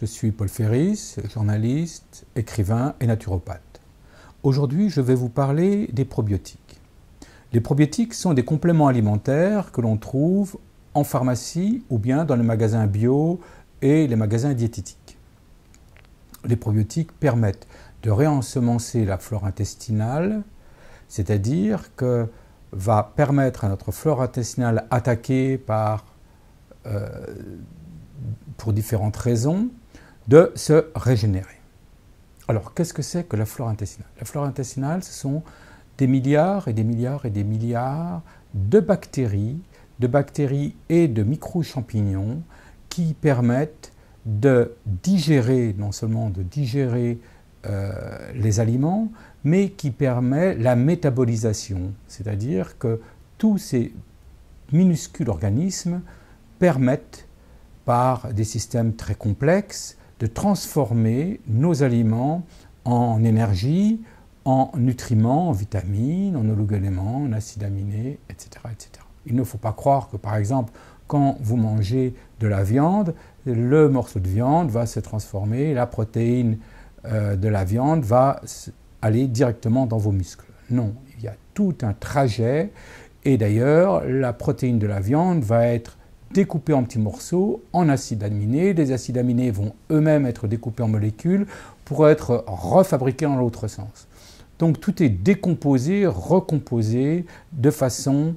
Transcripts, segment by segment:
Je suis Paul Ferris, journaliste, écrivain et naturopathe. Aujourd'hui, je vais vous parler des probiotiques. Les probiotiques sont des compléments alimentaires que l'on trouve en pharmacie ou bien dans les magasins bio et les magasins diététiques. Les probiotiques permettent de réensemencer la flore intestinale, c'est-à-dire que va permettre à notre flore intestinale attaquée pour différentes raisons, de se régénérer. Alors, qu'est-ce que c'est que la flore intestinale? La flore intestinale, ce sont des milliards et des milliards et des milliards de bactéries et de micro-champignons qui permettent de digérer, non seulement de digérer les aliments, mais qui permet la métabolisation, c'est-à-dire que tous ces minuscules organismes permettent, par des systèmes très complexes, de transformer nos aliments en énergie, en nutriments, en vitamines, en oligo-éléments, en acides aminés, etc., etc. Il ne faut pas croire que, par exemple, quand vous mangez de la viande, le morceau de viande va se transformer, la protéine de la viande va aller directement dans vos muscles. Non, il y a tout un trajet, et d'ailleurs, la protéine de la viande va être découpés en petits morceaux, en acides aminés. Les acides aminés vont eux-mêmes être découpés en molécules pour être refabriqués dans l'autre sens. Donc tout est décomposé, recomposé de façon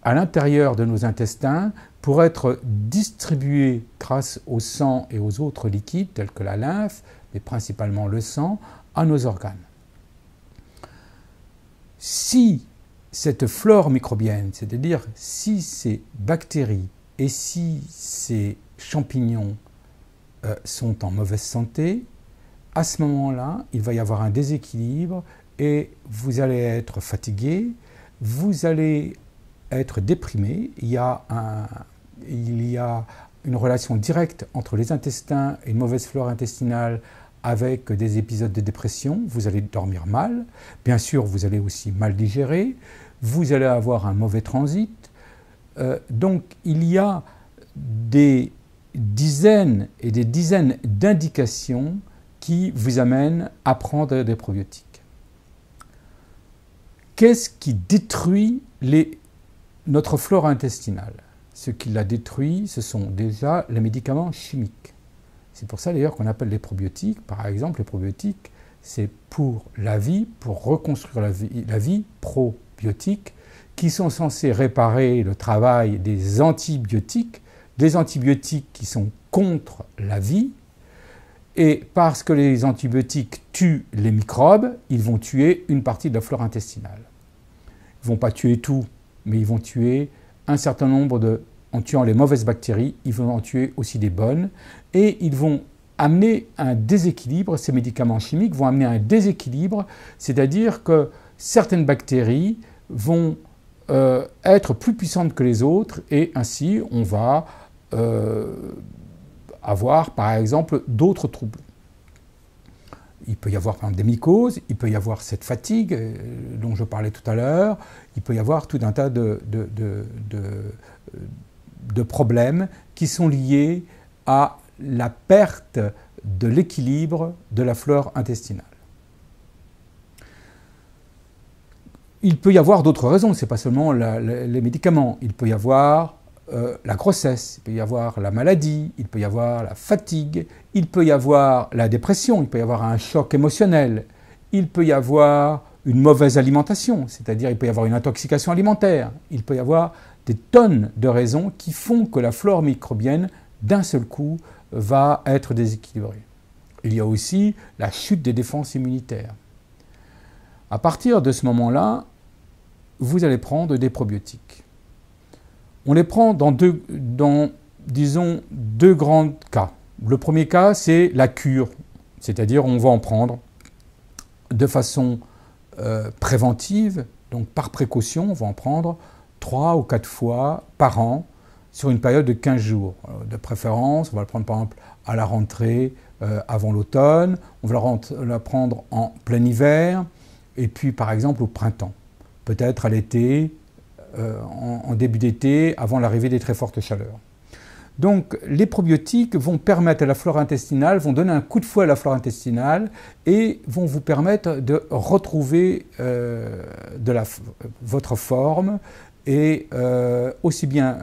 à l'intérieur de nos intestins pour être distribué grâce au sang et aux autres liquides tels que la lymphe, mais principalement le sang, à nos organes. Si cette flore microbienne, c'est-à-dire si ces bactéries et si ces champignons sont en mauvaise santé, à ce moment-là, il va y avoir un déséquilibre et vous allez être fatigué, vous allez être déprimé. Il y a une relation directe entre les intestins et une mauvaise flore intestinale avec des épisodes de dépression. Vous allez dormir mal. Bien sûr, vous allez aussi mal digérer. Vous allez avoir un mauvais transit. Donc, il y a des dizaines et des dizaines d'indications qui vous amènent à prendre des probiotiques. Qu'est-ce qui détruit notre flore intestinale? Ce qui la détruit, ce sont déjà les médicaments chimiques. C'est pour ça d'ailleurs qu'on appelle les probiotiques. Par exemple, les probiotiques, c'est pour la vie, pour reconstruire la vie probiotique, qui sont censés réparer le travail des antibiotiques qui sont contre la vie. Et parce que les antibiotiques tuent les microbes, ils vont tuer une partie de la flore intestinale. Ils ne vont pas tuer tout, mais ils vont tuer un certain nombre en tuant les mauvaises bactéries, ils vont en tuer aussi des bonnes. Et ils vont amener un déséquilibre, ces médicaments chimiques vont amener un déséquilibre, c'est-à-dire que certaines bactéries vont être plus puissantes que les autres et ainsi on va avoir par exemple d'autres troubles. Il peut y avoir par exemple des mycoses, il peut y avoir cette fatigue dont je parlais tout à l'heure, il peut y avoir tout un tas de problèmes qui sont liés à la perte de l'équilibre de la flore intestinale. Il peut y avoir d'autres raisons, ce n'est pas seulement les médicaments. Il peut y avoir la grossesse, il peut y avoir la maladie, il peut y avoir la fatigue, il peut y avoir la dépression, il peut y avoir un choc émotionnel, il peut y avoir une mauvaise alimentation, c'est-à-dire il peut y avoir une intoxication alimentaire, il peut y avoir des tonnes de raisons qui font que la flore microbienne, d'un seul coup, va être déséquilibrée. Il y a aussi la chute des défenses immunitaires. À partir de ce moment-là, vous allez prendre des probiotiques. On les prend dans disons, deux grands cas. Le premier cas, c'est la cure, c'est-à-dire on va en prendre de façon préventive, donc par précaution, on va en prendre 3 ou 4 fois par an sur une période de 15 jours. De préférence, on va le prendre par exemple à la rentrée avant l'automne, on va la prendre en plein hiver, et puis par exemple au printemps, peut-être à l'été, en début d'été, avant l'arrivée des très fortes chaleurs. Donc les probiotiques vont permettre à la flore intestinale, vont donner un coup de fouet à la flore intestinale et vont vous permettre de retrouver votre forme, et aussi bien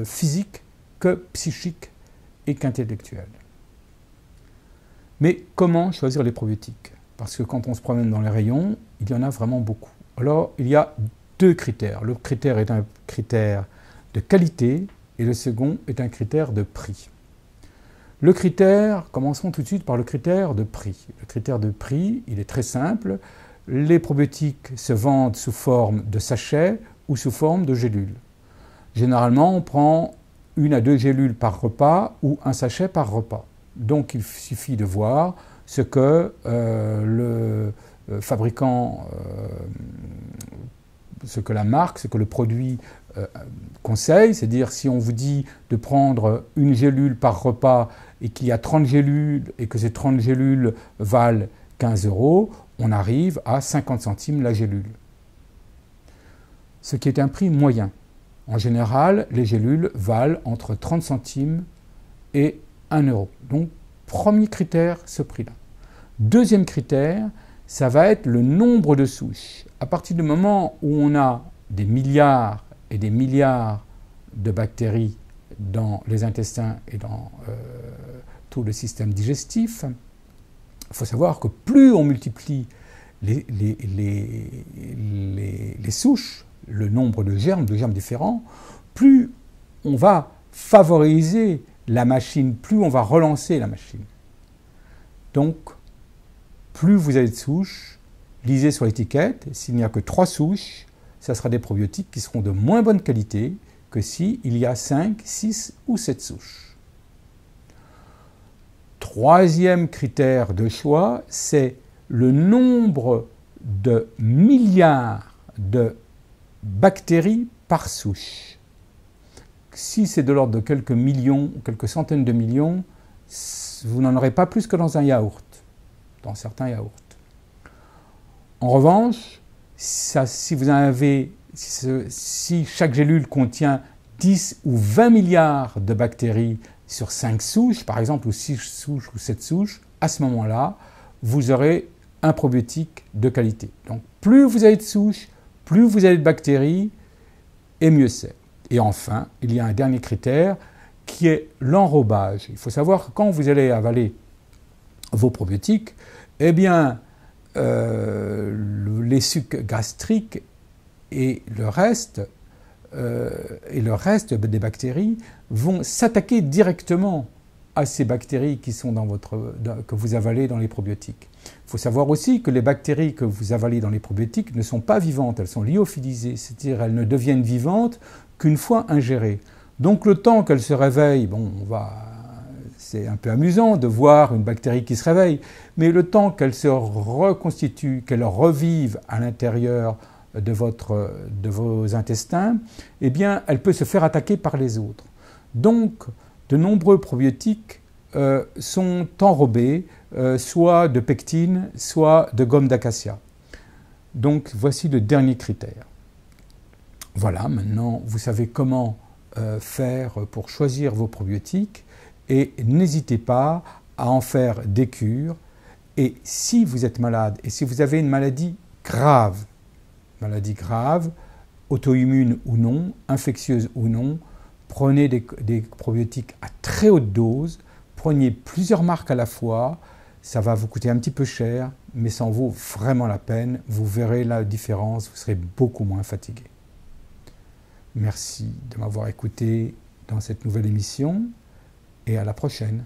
physique que psychique et qu'intellectuelle. Mais comment choisir les probiotiques? Parce que quand on se promène dans les rayons, il y en a vraiment beaucoup. Alors, il y a deux critères. Le critère est un critère de qualité et le second est un critère de prix. Le critère, commençons tout de suite par le critère de prix. Le critère de prix, il est très simple. Les probiotiques se vendent sous forme de sachets ou sous forme de gélules. Généralement, on prend 1 à 2 gélules par repas ou un sachet par repas. Donc il suffit de voir ce que le fabricant, ce que la marque, ce que le produit conseille, c'est-à-dire si on vous dit de prendre 1 gélule par repas et qu'il y a 30 gélules et que ces 30 gélules valent 15 €, on arrive à 50 centimes la gélule. Ce qui est un prix moyen. En général, les gélules valent entre 30 centimes et 1 €. Donc, premier critère, ce prix-là. Deuxième critère, ça va être le nombre de souches. À partir du moment où on a des milliards et des milliards de bactéries dans les intestins et dans tout le système digestif, il faut savoir que plus on multiplie les souches, le nombre de germes différents, plus on va favoriser la machine, plus on va relancer la machine. Donc, plus vous avez de souches, lisez sur l'étiquette, s'il n'y a que 3 souches, ça sera des probiotiques qui seront de moins bonne qualité que s'il y a 5, 6 ou 7 souches. Troisième critère de choix, c'est le nombre de milliards de bactéries par souche. Si c'est de l'ordre de quelques millions, quelques centaines de millions, vous n'en aurez pas plus que dans un yaourt, dans certains yaourts. En revanche, si chaque gélule contient 10 ou 20 milliards de bactéries sur 5 souches, par exemple, ou 6 souches ou 7 souches, à ce moment-là, vous aurez un probiotique de qualité. Donc, plus vous avez de souches, plus vous avez de bactéries, et mieux c'est. Et enfin, il y a un dernier critère qui est l'enrobage. Il faut savoir que quand vous allez avaler vos probiotiques, eh bien, les sucs gastriques et le reste des bactéries vont s'attaquer directement à ces bactéries qui sont que vous avalez dans les probiotiques. Il faut savoir aussi que les bactéries que vous avalez dans les probiotiques ne sont pas vivantes, elles sont lyophilisées, c'est-à-dire elles ne deviennent vivantes qu'une fois ingérées. Donc le temps qu'elles se réveillent, c'est un peu amusant de voir une bactérie qui se réveille, mais le temps qu'elle se reconstitue, qu'elle revive à l'intérieur de vos intestins, eh bien, elle peut se faire attaquer par les autres. Donc, de nombreux probiotiques sont enrobés, soit de pectine, soit de gomme d'acacia. Donc, voici le dernier critère. Voilà, maintenant, vous savez comment faire pour choisir vos probiotiques et n'hésitez pas à en faire des cures. Et si vous êtes malade et si vous avez une maladie grave, auto-immune ou non, infectieuse ou non, prenez des probiotiques à très haute dose, prenez plusieurs marques à la fois, ça va vous coûter un petit peu cher, mais ça en vaut vraiment la peine, vous verrez la différence, vous serez beaucoup moins fatigué. Merci de m'avoir écouté dans cette nouvelle émission et à la prochaine.